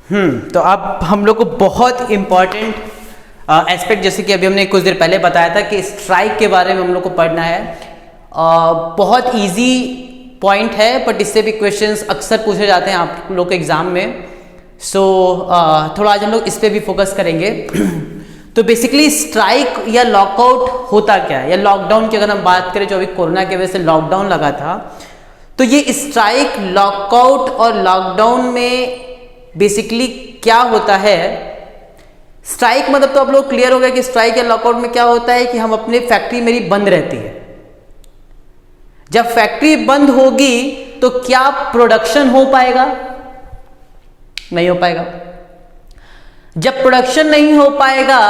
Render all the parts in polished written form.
तो अब हम लोग को बहुत इम्पॉर्टेंट एस्पेक्ट, जैसे कि अभी हमने कुछ देर पहले बताया था कि स्ट्राइक के बारे में हम लोग को पढ़ना है। बहुत इजी पॉइंट है, बट इससे भी क्वेश्चंस अक्सर पूछे जाते हैं आप लोग के एग्जाम में। सो थोड़ा आज हम लोग इस पे भी फोकस करेंगे। तो बेसिकली स्ट्राइक या लॉकआउट होता क्या है, या लॉकडाउन की अगर हम बात करें, जो अभी कोरोना की वजह से लॉकडाउन लगा था, तो ये स्ट्राइक, लॉकआउट और लॉकडाउन में बेसिकली क्या होता है। स्ट्राइक मतलब तो आप लोग क्लियर हो गया कि स्ट्राइक या लॉकआउट में क्या होता है कि हम अपने फैक्ट्री मेरी बंद रहती है। जब फैक्ट्री बंद होगी तो क्या प्रोडक्शन हो पाएगा? नहीं हो पाएगा। जब प्रोडक्शन नहीं हो पाएगा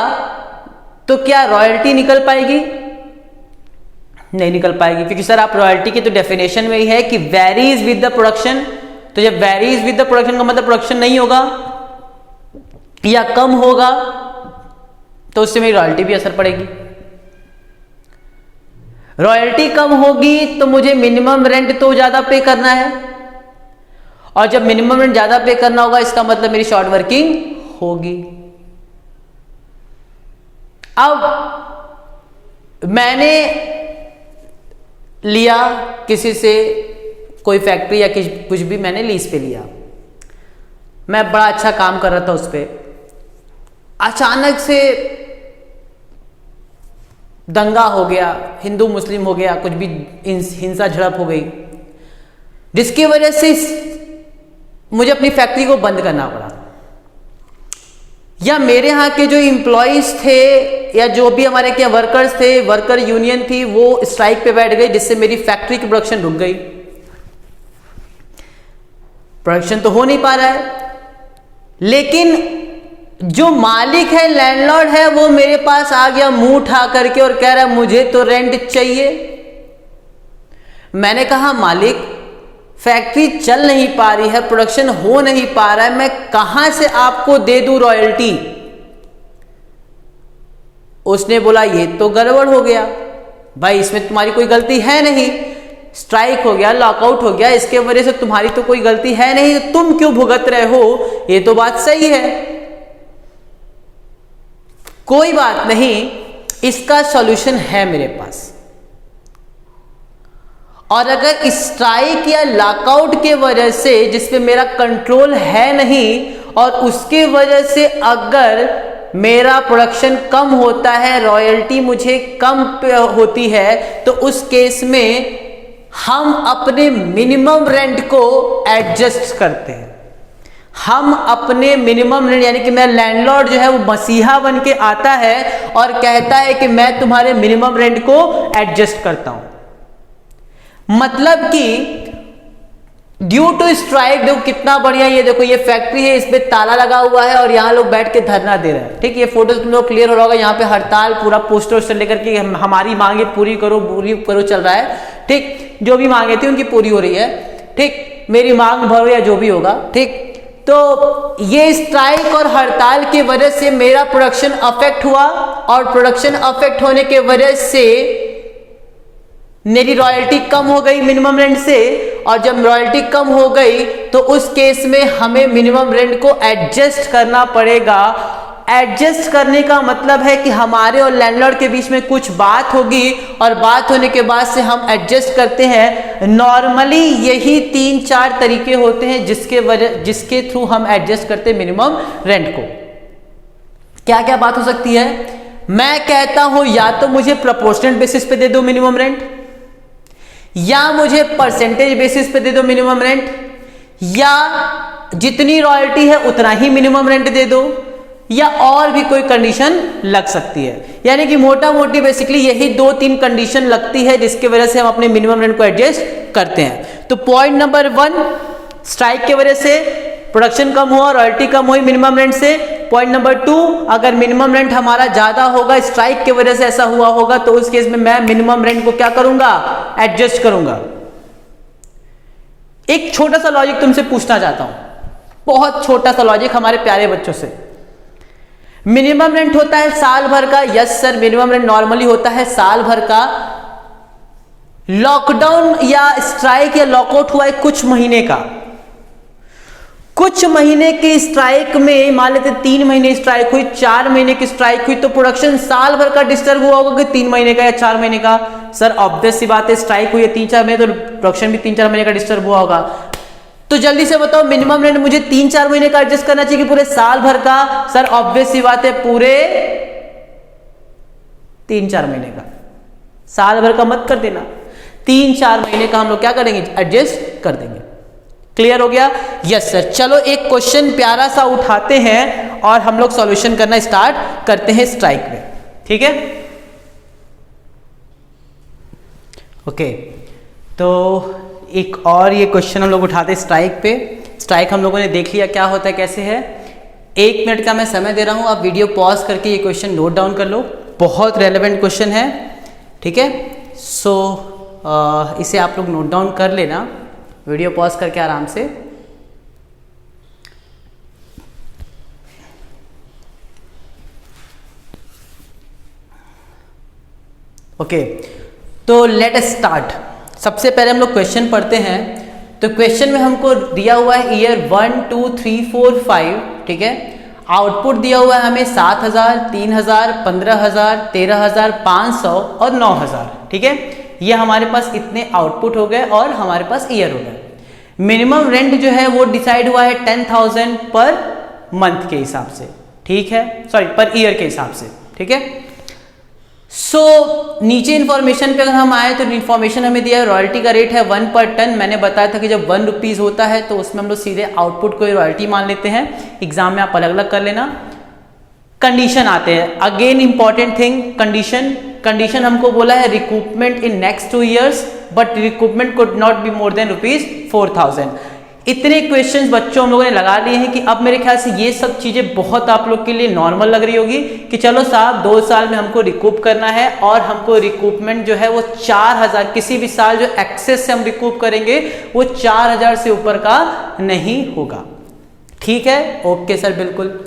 तो क्या रॉयल्टी निकल पाएगी? नहीं निकल पाएगी, क्योंकि सर आप रॉयल्टी की तो डेफिनेशन में ही है कि वेरीज विद द प्रोडक्शन। तो जब वेरीज विद द प्रोडक्शन का मतलब प्रोडक्शन नहीं होगा या कम होगा तो उससे मेरी रॉयल्टी भी असर पड़ेगी। रॉयल्टी कम होगी तो मुझे मिनिमम रेंट तो ज्यादा पे करना है, और जब मिनिमम रेंट ज्यादा पे करना होगा इसका मतलब मेरी शॉर्ट वर्किंग होगी। अब मैंने लिया किसी से कोई फैक्ट्री या कुछ भी मैंने लीज पे लिया, मैं बड़ा अच्छा काम कर रहा था उस पर, अचानक से दंगा हो गया, हिंदू मुस्लिम हो गया, कुछ भी हिंसा झड़प हो गई, जिसकी वजह से मुझे अपनी फैक्ट्री को बंद करना पड़ा। या मेरे यहाँ के जो एम्प्लॉयज थे या जो भी हमारे क्या वर्कर्स थे, वर्कर यूनियन थी, वो स्ट्राइक पे बैठ गई, जिससे मेरी फैक्ट्री की प्रोडक्शन रुक गई। प्रोडक्शन तो हो नहीं पा रहा है, लेकिन जो मालिक है, लैंडलॉर्ड है, वो मेरे पास आ गया मुंह उठा करके और कह रहा है मुझे तो रेंट चाहिए। मैंने कहा मालिक फैक्ट्री चल नहीं पा रही है, प्रोडक्शन हो नहीं पा रहा है, मैं कहां से आपको दे दूं रॉयल्टी? उसने बोला ये तो गड़बड़ हो गया भाई, इसमें तुम्हारी कोई गलती है नहीं, स्ट्राइक हो गया, लॉकआउट हो गया, इसके वजह से तुम्हारी तो कोई गलती है नहीं, तो तुम क्यों भुगत रहे हो? ये तो बात सही है। कोई बात नहीं, इसका सॉल्यूशन है मेरे पास। और अगर स्ट्राइक या लॉकआउट के वजह से, जिसपे मेरा कंट्रोल है नहीं, और उसके वजह से अगर मेरा प्रोडक्शन कम होता है, रॉयल्टी मुझे कम होती है, तो उस केस में हम अपने मिनिमम रेंट को एडजस्ट करते हैं। हम अपने मिनिमम रेंट, यानी कि मैं लैंडलॉर्ड जो है वो मसीहा बन के आता है और कहता है कि मैं तुम्हारे मिनिमम रेंट को एडजस्ट करता हूं। मतलब कि ड्यू टू स्ट्राइक, देखो कितना बढ़िया, ये देखो ये फैक्ट्री है, इस पे ताला लगा हुआ है और यहां लोग बैठ के धरना दे रहे हैं। ठीक, ये फोटो तुम लोग क्लियर हो रहा होगा, यहाँ पे हड़ताल, पूरा पोस्टर वोस्टर लेकर के हमारी मांगे पूरी करो चल रहा है। ठीक, जो भी मांगे थी उनकी पूरी हो रही है। ठीक, मेरी मांग भरो या जो भी होगा। ठीक, तो ये स्ट्राइक और हड़ताल की वजह से मेरा प्रोडक्शन अफेक्ट हुआ, और प्रोडक्शन अफेक्ट होने के वजह से मेरी रॉयल्टी कम हो गई मिनिमम रेंट से, और जब रॉयल्टी कम हो गई तो उस केस में हमें मिनिमम रेंट को एडजस्ट करना पड़ेगा। एडजस्ट करने का मतलब है कि हमारे और लैंडलॉर्ड के बीच में कुछ बात होगी, और बात होने के बाद से हम एडजस्ट करते हैं। नॉर्मली यही 3-4 तरीके होते हैं जिसके थ्रू हम एडजस्ट करते हैं मिनिमम रेंट को। क्या क्या बात हो सकती है? मैं कहता हूं या तो मुझे प्रोपोर्शनल बेसिस पे दे दो मिनिमम रेंट, या मुझे परसेंटेज बेसिस पे दे दो मिनिमम रेंट, या जितनी रॉयल्टी है उतना ही मिनिमम रेंट दे दो, या और भी कोई कंडीशन लग सकती है। यानी कि मोटा मोटी बेसिकली यही 2-3 कंडीशन लगती है जिसकी वजह से हम अपने मिनिमम रेंट को एडजस्ट करते हैं। तो पॉइंट नंबर 1, स्ट्राइक की वजह से प्रोडक्शन कम हुआ, रॉयल्टी कम हुई मिनिमम रेंट से। पॉइंट नंबर 2, अगर मिनिमम रेंट हमारा ज्यादा होगा, स्ट्राइक की वजह से ऐसा हुआ होगा, तो उस केस में मैं मिनिमम रेंट को क्या करूंगा? एडजस्ट करूंगा। एक छोटा सा लॉजिक तुमसे पूछना चाहता हूं, बहुत छोटा सा लॉजिक हमारे प्यारे बच्चों से। मिनिमम रेंट होता है साल भर का, yes sir, minimum rent normally होता है साल भर का। लॉकडाउन या स्ट्राइक या लॉकआउट हुआ है कुछ महीने का, कुछ महीने की स्ट्राइक में मान लेते 3 महीने स्ट्राइक हुई, 4 महीने की स्ट्राइक हुई, तो प्रोडक्शन साल भर का डिस्टर्ब हुआ होगा कि 3 महीने का या 4 महीने का? सर ऑब्वियस सी बात है, स्ट्राइक हुई है 3-4 महीने तो प्रोडक्शन भी 3-4 महीने का डिस्टर्ब हुआ होगा। तो जल्दी से बताओ मिनिमम रेंट मुझे 3-4 महीने का एडजस्ट करना चाहिए कि पूरे साल भर का? सर ऑब्वियस सी बात है, पूरे 3-4 महीने का, साल भर का मत कर देना, 3-4 महीने का हम लोग क्या करेंगे, एडजस्ट कर देंगे। क्लियर हो गया? Yes sir. चलो एक क्वेश्चन प्यारा सा उठाते हैं और हम लोग सॉल्यूशन करना स्टार्ट करते हैं स्ट्राइक में, ठीक है? ओके, तो एक और ये क्वेश्चन हम लोग उठाते हैं स्ट्राइक पे। स्ट्राइक हम लोगों ने देख लिया क्या होता है, कैसे है। 1 मिनट का मैं समय दे रहा हूं, आप वीडियो पॉज करके ये क्वेश्चन नोट डाउन कर लो, बहुत रेलेवेंट क्वेश्चन है, ठीक है? सो इसे आप लोग नोट डाउन कर लेना, वीडियो पॉज करके आराम से। ओके, तो लेट अस स्टार्ट। सबसे पहले हम लोग क्वेश्चन पढ़ते हैं। तो क्वेश्चन में हमको दिया हुआ है ईयर 1 2 3 4 5, ठीक है? आउटपुट दिया हुआ है हमें 7,000, 3,000, 15,000, 13,500 और 9,000, ठीक है? ये हमारे पास इतने आउटपुट हो गए और हमारे पास ईयर हो गए। मिनिमम रेंट जो है वो डिसाइड हुआ है 10,000 पर मंथ के हिसाब से, ठीक है? सॉरी, पर ईयर के हिसाब से, ठीक है? सो नीचे इन्फॉर्मेशन पे अगर हम आए तो इन्फॉर्मेशन हमें दिया है रॉयल्टी का रेट है 1 पर टन। मैंने बताया था कि जब 1 रुपीज होता है तो उसमें हम लोग सीधे आउटपुट को रॉयल्टी मान लेते हैं। एग्जाम में आप अलग अलग कर लेना। कंडीशन आते हैं, अगेन इंपॉर्टेंट थिंग, कंडीशन हमको बोला है recoupment in next 2 years, but recoupment could not be more than ₹4,000। इतने क्वेश्चंस बच्चों हम लोगों ने लगा लिए हैं कि अब मेरे ख्याल से ये सब चीजें बहुत आप लोग के लिए नॉर्मल लग रही होगी कि चलो साहब 2 साल में हमको रिकूप करना है और हमको रिकूपमेंट जो है वो 4,000, किसी भी साल जो एक्सेस से हम रिकूप करेंगे वो 4,000 से ऊपर का नहीं होगा, ठीक है? ओके सर, बिल्कुल।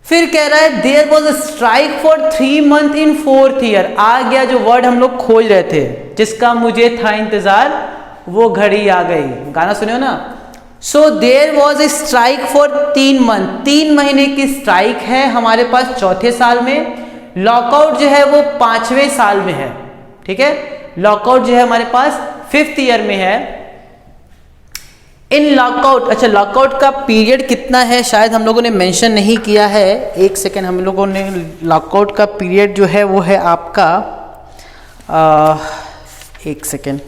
फिर कह रहा है there was a strike for 3 months in 4th year। आ गया जो वर्ड हम लोग खोज रहे थे, जिसका मुझे था इंतजार, वो घड़ी आ गई। गाना सुने हो ना? So there was a strike for 3 months, 3 महीने की स्ट्राइक है हमारे पास 4थे साल में। लॉकआउट जो है वो 5वें साल में है, ठीक है? लॉकआउट जो है हमारे पास 5th year में है। इन लॉकआउट, अच्छा लॉकआउट का पीरियड कितना है शायद हम लोगों ने मेंशन नहीं किया है। एक सेकेंड, हम लोगों ने लॉकआउट का पीरियड जो है वो है आपका एक सेकेंड,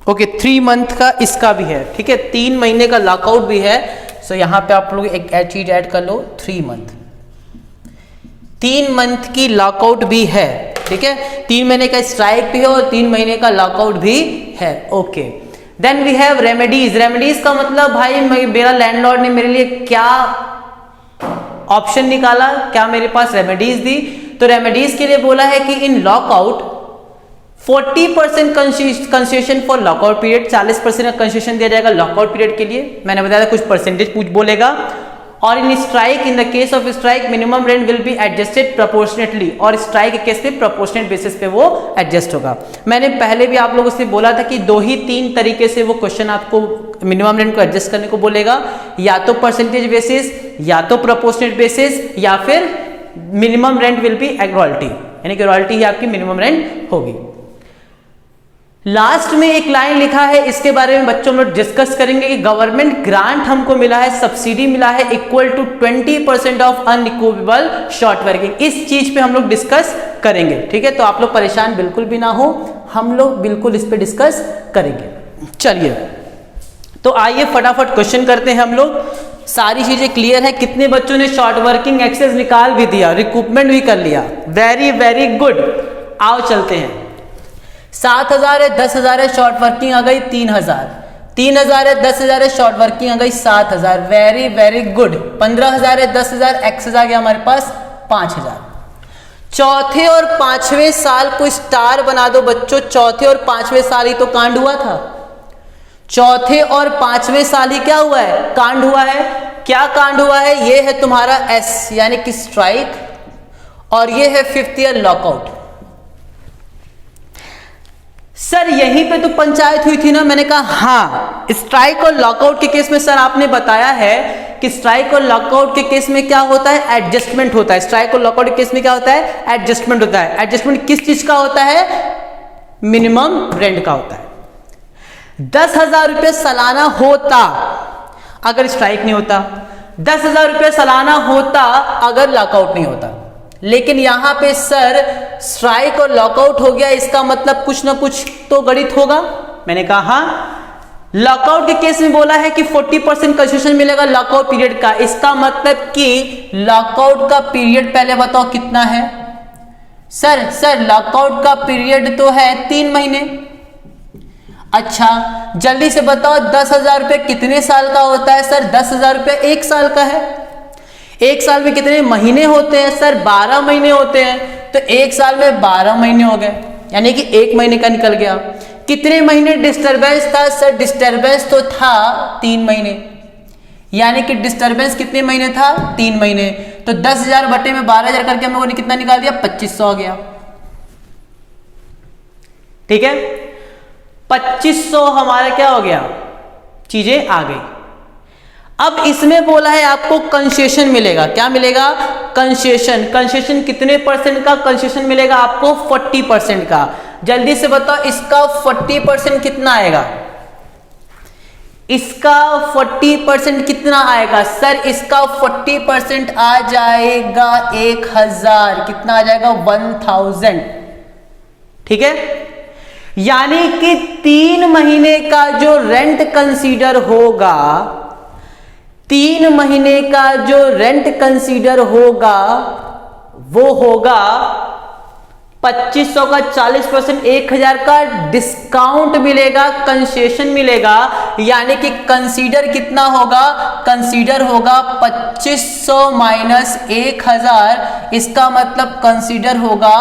ओके 3 month का इसका भी है, ठीक है? 3 महीने का लॉकआउट भी है। सो यहाँ पे आप लोग एक चीज ऐड कर लो, 3 month, 3 month की लॉकआउट भी है, ठीक है? 3 महीने का स्ट्राइक भी है और 3 महीने का लॉकआउट भी है। Okay, then we have remedies. Remedies का मतलब भाई मेरा लैंडलॉर्ड ने मेरे लिए क्या ऑप्शन निकाला, क्या मेरे पास रेमेडीज दी? तो रेमेडीज के लिए बोला है कि in lockout 40% concession for lockout period, 40% का कंसेशन दिया जाएगा लॉकआउट पीरियड के लिए। मैंने बताया था कुछ परसेंटेज कुछ बोलेगा। और in strike, in the case of strike minimum rent will be adjusted proportionately, और स्ट्राइक के केस पे प्रोपोर्शनेट बेसिस पे वो एडजस्ट होगा। मैंने पहले भी आप लोगों से बोला था कि 2 ही 3 तरीके से वो क्वेश्चन आपको मिनिमम रेंट को एडजस्ट करने को बोलेगा, या तो परसेंटेज बेसिस, या तो प्रोपोर्शनेट बेसिस, या फिर minimum rent will B royalty, यानी कि रॉयल्टी ही आपकी मिनिमम रेंट होगी। लास्ट में एक लाइन लिखा है, इसके बारे में बच्चों लोग डिस्कस करेंगे कि गवर्नमेंट ग्रांट हमको मिला है, सब्सिडी मिला है equal to 20% of unrecoverable short working. इस चीज पे हम लोग डिस्कस करेंगे, ठीक है? तो आप लोग परेशान बिल्कुल भी ना हो, हम लोग बिल्कुल इस पे डिस्कस करेंगे। चलिए, तो आइए फटाफट क्वेश्चन करते हैं हम लोग। सारी चीजें क्लियर है? कितने बच्चों ने शॉर्ट वर्किंग एक्सेस निकाल भी दिया, रिकूपमेंट भी कर लिया? Very very good. आओ चलते हैं। 7,000 है, 10,000 है, शॉर्ट वर्किंग आ गई 3,000, 3,000 है, 10,000 है, शॉर्ट वर्किंग आ गई 7,000, वेरी वेरी गुड। 15,000 है, 10,000 एक्सेस आ गया हमारे पास 5,000। चौथे और 5वें साल को स्टार बना दो बच्चों। चौथे और 5वें साल ही तो कांड हुआ था। चौथे और 5वें साल ही क्या हुआ है? कांड हुआ है। क्या कांड हुआ है? ये है तुम्हारा एस यानी कि स्ट्राइक, और ये है 5th ईयर लॉकआउट। सर यहीं पे तो पंचायत हुई थी ना। मैंने कहा हाँ, स्ट्राइक और लॉकआउट के केस में सर आपने बताया है कि स्ट्राइक और लॉकआउट के केस में क्या होता है, एडजस्टमेंट होता है। स्ट्राइक और लॉकआउट के केस में क्या होता है, एडजस्टमेंट होता है। एडजस्टमेंट किस चीज का होता है, मिनिमम रेंट का होता है। 10,000 रुपये सालाना होता अगर स्ट्राइक नहीं होता, 10,000 रुपये सालाना होता अगर लॉकआउट नहीं होता। लेकिन यहां पे सर स्ट्राइक और लॉकआउट हो गया, इसका मतलब कुछ ना कुछ तो गणित होगा। मैंने कहा हाँ, लॉकआउट के केस में बोला है कि 40% कंसेशन मिलेगा लॉकआउट पीरियड का। इसका मतलब कि लॉकआउट का पीरियड पहले बताओ कितना है। सर लॉकआउट का पीरियड तो है 3 महीने। अच्छा जल्दी से बताओ 10,000 रुपये कितने साल का होता है। सर 10,000 रुपये 1 साल का है। 1 साल में कितने महीने होते हैं, सर 12 महीने होते हैं। तो 1 साल में 12 महीने हो गए, यानी कि 1 महीने का निकल गया। कितने महीने डिस्टरबेंस था, सर डिस्टरबेंस तो था 3 महीने, यानी कि डिस्टरबेंस कितने महीने था, 3 महीने। तो 10,000 बटे में 12,000 करके हम लोगों ने कितना निकाल दिया, 2500 आ गया। ठीक है, 2500 हमारा क्या हो गया, चीजें आ गई। अब इसमें बोला है आपको कंसेशन मिलेगा। क्या मिलेगा, कंसेशन। कंसेशन कितने परसेंट का कंसेशन मिलेगा आपको, 40% का। जल्दी से बताओ इसका 40% कितना आएगा, इसका 40% कितना आएगा। सर इसका 40% आ जाएगा 1,000। कितना आ जाएगा, 1,000। ठीक है, यानी कि 3 महीने का जो रेंट कंसीडर होगा, 3 महीने का जो रेंट कंसीडर होगा वो होगा 2500 का 40%, 1,000 का डिस्काउंट मिलेगा, कंसेशन मिलेगा। यानी कि कंसीडर कितना होगा, कंसीडर होगा 2500 माइनस 1,000। इसका मतलब कंसीडर होगा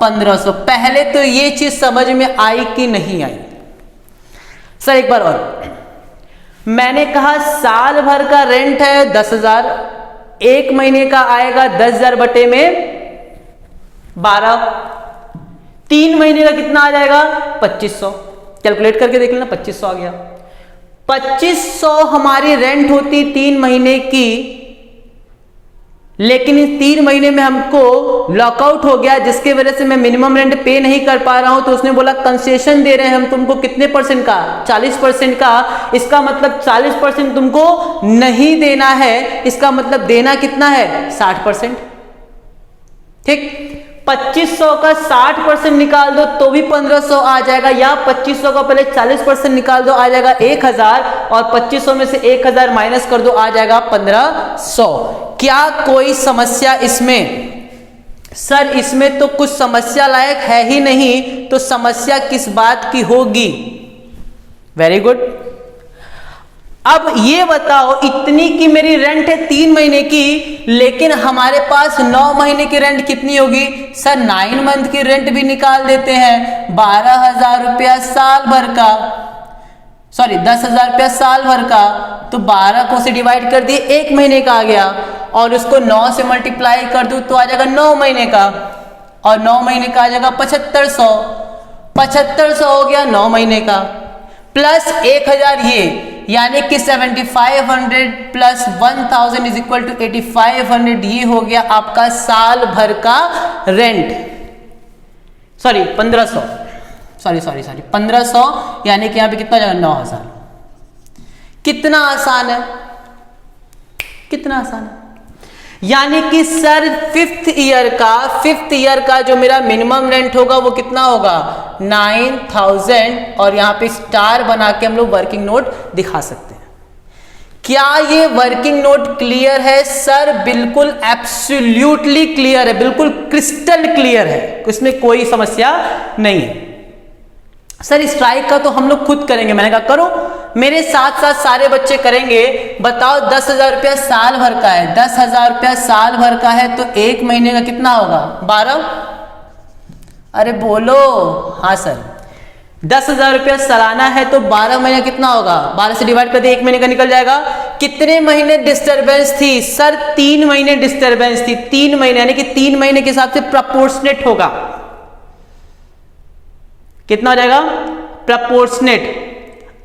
1,500। पहले तो ये चीज समझ में आई कि नहीं आई। सर एक बार और, मैंने कहा साल भर का रेंट है 10,000, 1 महीने का आएगा 10,000 बटे में 12, 3 महीने का कितना आ जाएगा, 2500। कैलकुलेट करके देख लेना, 2500 आ गया। 2500 हमारी रेंट होती 3 महीने की, लेकिन इस 3 महीने में हमको लॉकआउट हो गया, जिसकी वजह से मैं मिनिमम रेंट पे नहीं कर पा रहा हूं। तो उसने बोला कंसेशन दे रहे हैं हम तुमको कितने परसेंट का, 40% का। इसका मतलब 40% तुमको नहीं देना है, इसका मतलब देना कितना है, 60%। ठीक, 2500 का 60% निकाल दो तो भी 1,500 आ जाएगा, या 2500 का पहले 40% निकाल दो, आ जाएगा 1,000, और 2500 में से 1,000 माइनस कर दो, आ जाएगा 1,500। क्या कोई समस्या इसमें? सर इसमें तो कुछ समस्या लायक है ही नहीं, तो समस्या किस बात की होगी? Very good. अब ये बताओ, इतनी की मेरी रेंट है 3 महीने की, लेकिन हमारे पास 9 महीने की रेंट कितनी होगी? सर 9 मंथ की रेंट भी निकाल देते हैं। 12,000 रुपया साल भर का, सॉरी 10,000 रुपया साल भर का। तो 12 को से डिवाइड कर दिए, 1 महीने का आ गया, और उसको 9 से मल्टीप्लाई कर दूं तो आ जाएगा 9 महीने का, और 9 महीने का आ जाएगा 7,500। 7,500 हो गया 9 महीने का, प्लस 1,000 ये, यानी कि 7,500 प्लस 1,000 इज इक्वल टू 8,500। ये हो गया आपका साल भर का रेंट, सॉरी 1,500, सॉरी 1,500, यानी कि यहां पे कितना जाएगा, 9,000। कितना आसान है, कितना आसान है। यानी कि सर 5th ईयर का जो मेरा मिनिमम रेंट होगा वो कितना होगा, 9,000, और यहां पे स्टार बना के हम लोग वर्किंग नोट दिखा सकते हैं। क्या ये वर्किंग नोट क्लियर है? सर बिल्कुल एब्सोल्युटली क्लियर है, बिल्कुल क्रिस्टल क्लियर है, इसमें कोई समस्या नहीं है। सर स्ट्राइक का तो हम लोग खुद करेंगे। मैंने कहा करो, मेरे साथ साथ सारे बच्चे करेंगे। बताओ 10,000 रुपया साल भर का है, 10,000 रुपया साल भर का है, तो 1 महीने का कितना होगा, 12। अरे बोलो, हाँ सर 10,000 रुपया सालाना है तो 12 महीने कितना होगा, 12 से डिवाइड कर दे, 1 महीने का निकल जाएगा। कितने महीने डिस्टरबेंस थी? सर 3 महीने डिस्टरबेंस थी, 3 महीने, यानी कि 3 महीने के हिसाब से प्रोपोर्शनेट होगा। कितना हो जाएगा? प्रपोर्शनेट।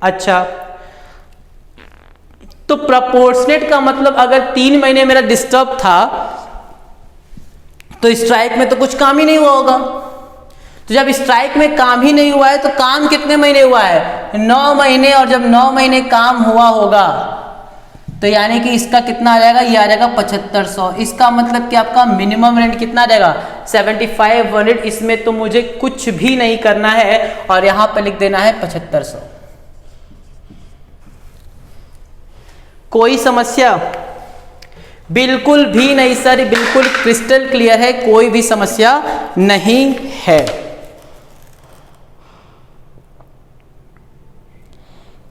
अच्छा, तो प्रपोर्शनेट का मतलब अगर 3 महीने मेरा डिस्टर्ब था तो स्ट्राइक में तो कुछ काम ही नहीं हुआ होगा। तो जब स्ट्राइक में काम ही नहीं हुआ है तो काम कितने महीने हुआ है? 9 महीने। और जब 9 महीने काम हुआ होगा तो यानी कि इसका कितना आ जाएगा? ये आ जाएगा 7500। इसका मतलब कि आपका मिनिमम रेंट कितना आ जाएगा? 7500। इसमें तो मुझे कुछ भी नहीं करना है और यहां पर लिख देना है 7500। कोई समस्या? बिल्कुल भी नहीं सर, बिल्कुल क्रिस्टल क्लियर है, कोई भी समस्या नहीं है।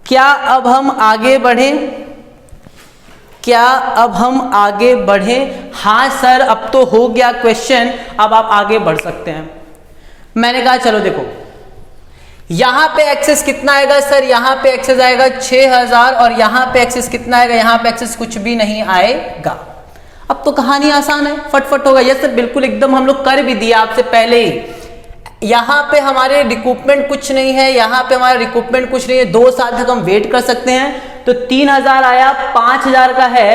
क्या अब हम आगे बढ़ें? क्या अब हम आगे बढ़ें? हाँ सर, अब तो हो गया क्वेश्चन, अब आप आगे बढ़ सकते हैं। मैंने कहा चलो देखो, यहां पे एक्सेस कितना आएगा सर? यहां पे एक्सेस आएगा 6000 और यहां पे एक्सेस कितना आएगा? यहां पे एक्सेस कुछ भी नहीं आएगा। अब तो कहानी आसान है, फटफट होगा। यस सर, बिल्कुल एकदम हम लोग कर भी दिया आपसे पहले ही। यहाँ पे हमारे रिकूपमेंट कुछ नहीं है, यहाँ पे हमारा रिकूपमेंट कुछ नहीं है, 2 साल तक हम वेट कर सकते हैं। तो 3000 आया, 5000 का है,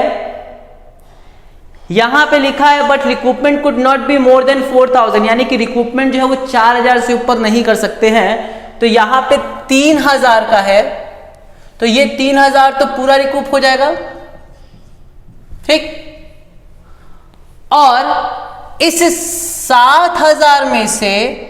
यहां पे लिखा है but recoupment could not be more than 4000, यानी कि रिकूपमेंट जो है वो 4000 से ऊपर नहीं कर सकते हैं। तो यहां पे 3000 का है, तो ये 3000 तो पूरा रिकूप हो जाएगा, ठीक। और इस 7000 में से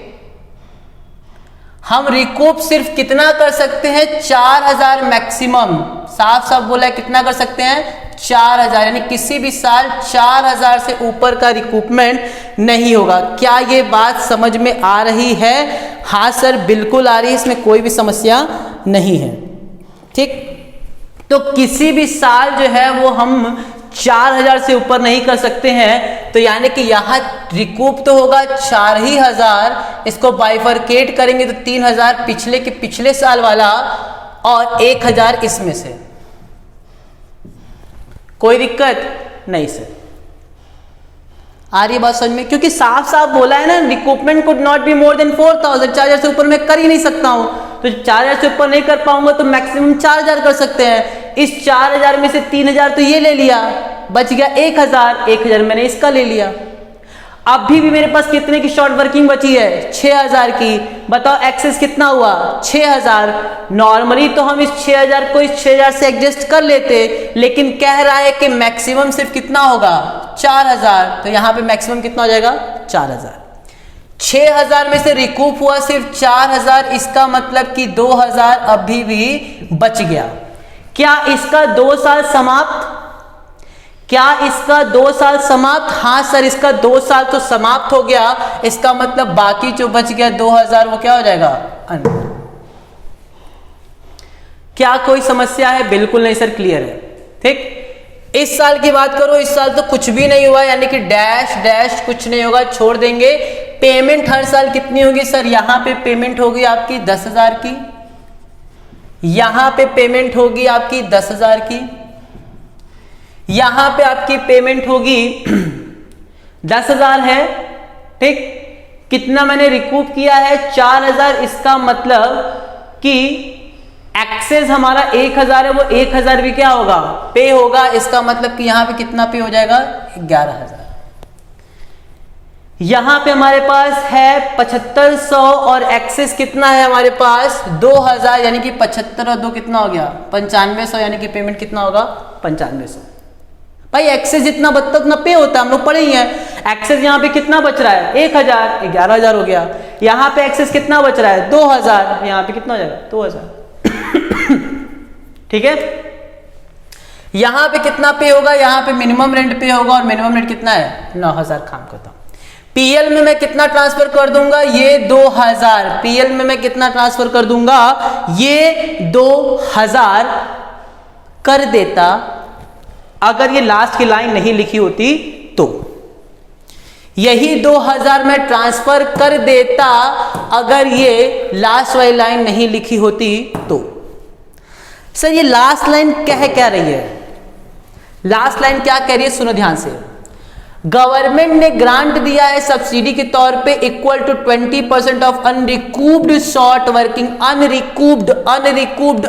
हम रिकूप सिर्फ कितना कर सकते हैं? 4000 मैक्सिमम। साफ साफ बोला है, कितना कर सकते हैं? 4000, यानी किसी भी साल 4000 से ऊपर का रिकूपमेंट नहीं होगा। क्या ये बात समझ में आ रही है? हाँ सर, बिल्कुल आ रही है, इसमें कोई भी समस्या नहीं है, ठीक। तो किसी भी साल जो है वो हम 4000 से ऊपर नहीं कर सकते हैं, तो यानी कि यहां रिकूप तो होगा 4000, इसको बाइफरकेट करेंगे तो 3000 पिछले के पिछले साल वाला और 1000 इसमें से। कोई दिक्कत नहीं सर, आ रही बात समझ में? क्योंकि साफ साफ बोला है ना, recoupment could not be more than 4000, 4000 से ऊपर मैं कर ही नहीं सकता हूं। तो 4000 से ऊपर नहीं कर पाऊंगा तो मैक्सिमम 4000 कर सकते हैं। इस 4000 में से 3000 तो ये ले लिया, बच गया 1000, 1000 मैंने इसका ले लिया। अभी भी मेरे पास कितने की शॉर्ट वर्किंग बची है? 6000 की। बताओ एक्सेस कितना हुआ? 6000। नॉर्मली तो हम इस 6000 को इस 6000 से एडजस्ट कर लेते, लेकिन कह रहा है कि मैक्सिमम सिर्फ कितना होगा? 4000। तो यहां पे मैक्सिमम कितना हो जाएगा? 4000। 6000 में से रिकूप हुआ सिर्फ 4000, इसका मतलब कि 2000 अभी भी बच गया। क्या इसका 2 साल समाप्त? क्या इसका 2 साल समाप्त? हाँ सर, इसका 2 साल तो समाप्त हो गया। इसका मतलब बाकी जो बच गया 2000 वो क्या हो जाएगा? अंडर। क्या कोई समस्या है? बिल्कुल नहीं सर, क्लियर है, ठीक। इस साल की बात करो, इस साल तो कुछ भी नहीं हुआ, यानी कि डैश डैश कुछ नहीं होगा, छोड़ देंगे। पेमेंट हर साल कितनी होगी सर? यहां पे पेमेंट होगी आपकी 10,000 की, यहां पे पेमेंट होगी आपकी 10,000 की, यहां पे आपकी पेमेंट होगी 10,000 है, ठीक। कितना मैंने रिकूप किया है? 4000। इसका मतलब कि एक्सेस हमारा 1000 है, वो 1000 भी क्या होगा? पे होगा। इसका मतलब कि यहां पे कितना पे हो जाएगा? 11000। यहां पे हमारे पास है 7500 और एक्सेस कितना है हमारे पास? 2000, यानी कि 75 और 2 कितना हो गया? 9500, यानी कि पेमेंट कितना होगा? 9500। भाई एक्सेस जितना बचता उतना पे होता है, हम लोग पढ़े ही हैं। एक्सेस यहाँ पे कितना बच रहा है? 1000, 11000 हो गया। यहाँ पे एक्सेस कितना बच रहा है? 2000, यहाँ पे कितना हो जाएगा? 2000, ठीक है। यहाँ पे कितना पे होगा? यहाँ पे मिनिमम रेंट पे होगा, और मिनिमम रेंट कितना है? 9000। काम करता हूँ। पीएल में मैं कितना ट्रांसफर कर दूंगा? ये 2000। पीएल में मैं कितना ट्रांसफर कर दूंगा? ये 2000 कर देता। अगर ये लास्ट की लाइन नहीं लिखी होती तो यही 2000 में ट्रांसफर कर देता, अगर ये लास्ट वाली लाइन नहीं लिखी होती तो। सर ये लास्ट लाइन कह क्या रही है? लास्ट लाइन क्या कह रही है? सुनो ध्यान से। गवर्नमेंट ने ग्रांट दिया है सब्सिडी के तौर पे equal to 20% of unrecovered short working.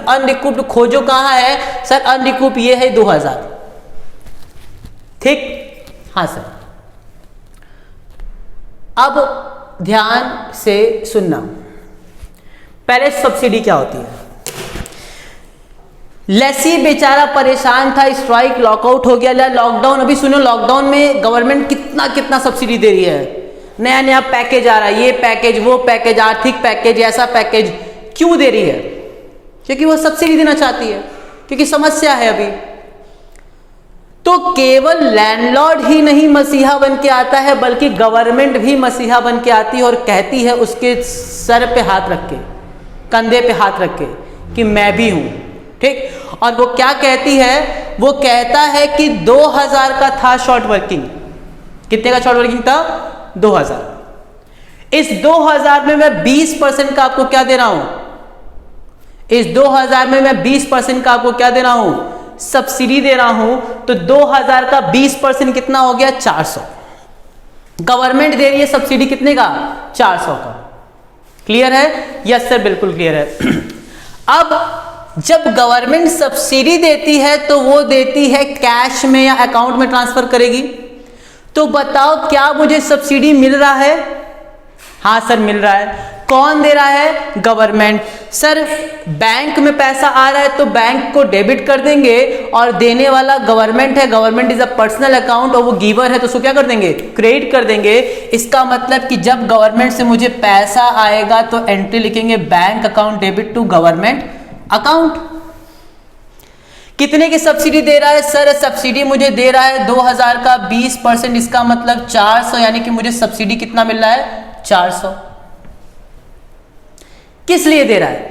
Unrecovered खोजो कहां है सर? अनरिकूव ये है 2000। ठीक, हाँ सर। अब ध्यान से सुनना, पहले सब्सिडी क्या होती है। लेसी बेचारा परेशान था, स्ट्राइक लॉकआउट हो गया, लॉकडाउन। अभी सुनो, लॉकडाउन में गवर्नमेंट कितना कितना सब्सिडी दे रही है, नया नया पैकेज आ रहा है, ये पैकेज वो पैकेज, आर्थिक पैकेज, ऐसा पैकेज। क्यों दे रही है? क्योंकि वो सब्सिडी देना चाहती है, क्योंकि समस्या है अभी। तो केवल लैंडलॉर्ड ही नहीं मसीहा बन के आता है, बल्कि गवर्नमेंट भी मसीहा बन के आती है और कहती है उसके सर पे हाथ रख के, कंधे पे हाथ रख के कि मैं भी हूं। ठीक, और वो क्या कहती है? वो कहता है कि 2000 का था शॉर्ट वर्किंग। कितने का शॉर्ट वर्किंग था? 2000। इस 2000 में मैं 20% का आपको क्या दे रहा हूं? इस 2000 में मैं 20% का आपको क्या दे रहा हूं? सब्सिडी दे रहा हूं। तो 2000 का 20% कितना हो गया? 400। गवर्नमेंट दे रही है सब्सिडी कितने का? 400 का। क्लियर है? यस सर, बिल्कुल क्लियर है। अब जब गवर्नमेंट सब्सिडी देती है तो वो देती है कैश में या अकाउंट में ट्रांसफर करेगी। तो बताओ, क्या मुझे सब्सिडी मिल रहा है? हाँ सर, मिल रहा है। कौन दे रहा है? गवर्नमेंट। सर, बैंक में पैसा आ रहा है तो बैंक को डेबिट कर देंगे और देने वाला गवर्नमेंट है। Government is a personal account और वो गिवर है, तो उसको क्या कर देंगे? क्रेडिट कर देंगे। इसका मतलब कि जब गवर्नमेंट से मुझे पैसा आएगा तो एंट्री लिखेंगे bank account debit to government account. कितने की सब्सिडी दे रहा है? सर, सब्सिडी मुझे दे रहा है 2000 का 20%, इसका मतलब 400, यानी कि मुझे सब्सिडी कितना मिल रहा है? 400। किस लिए दे रहा है?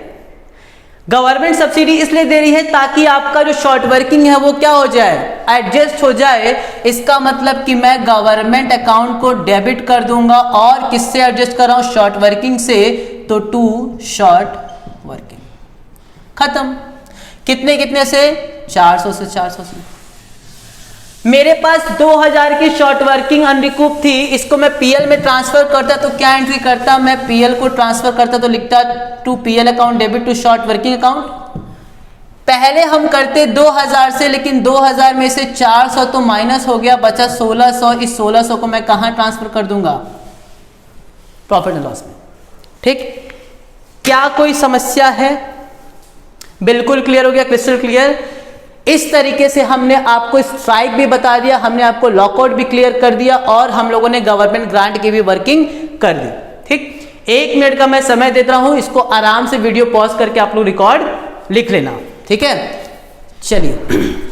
गवर्नमेंट सब्सिडी इसलिए दे रही है ताकि आपका जो शॉर्ट वर्किंग है वो क्या हो जाए? एडजस्ट हो जाए। इसका मतलब कि मैं गवर्नमेंट अकाउंट को डेबिट कर दूंगा। और किससे एडजस्ट कर रहा हूं? शॉर्ट वर्किंग से। तो टू शॉर्ट वर्किंग, खत्म। कितने कितने से? 400 से। 400 से। मेरे पास 2000 की शॉर्ट वर्किंग अनरिकूव थी, इसको मैं पीएल में ट्रांसफर करता तो क्या एंट्री करता? मैं पीएल को ट्रांसफर करता तो लिखता to PL account debit to short working account. पहले हम करते 2000 से, लेकिन 2000 में से 400 तो माइनस हो गया, बचा 1600। इस 1600 को मैं कहां ट्रांसफर कर दूंगा? प्रॉफिट एंड लॉस में। ठीक, क्या कोई समस्या है? बिल्कुल क्लियर हो गया, क्रिस्टल क्लियर। इस तरीके से हमने आपको स्ट्राइक भी बता दिया, हमने आपको लॉकआउट भी क्लियर कर दिया और हम लोगों ने गवर्नमेंट ग्रांट की भी वर्किंग कर दी। ठीक, 1 मिनट का मैं समय देता हूं, इसको आराम से वीडियो पॉज करके आप लोग रिकॉर्ड लिख लेना। ठीक है, चलिए।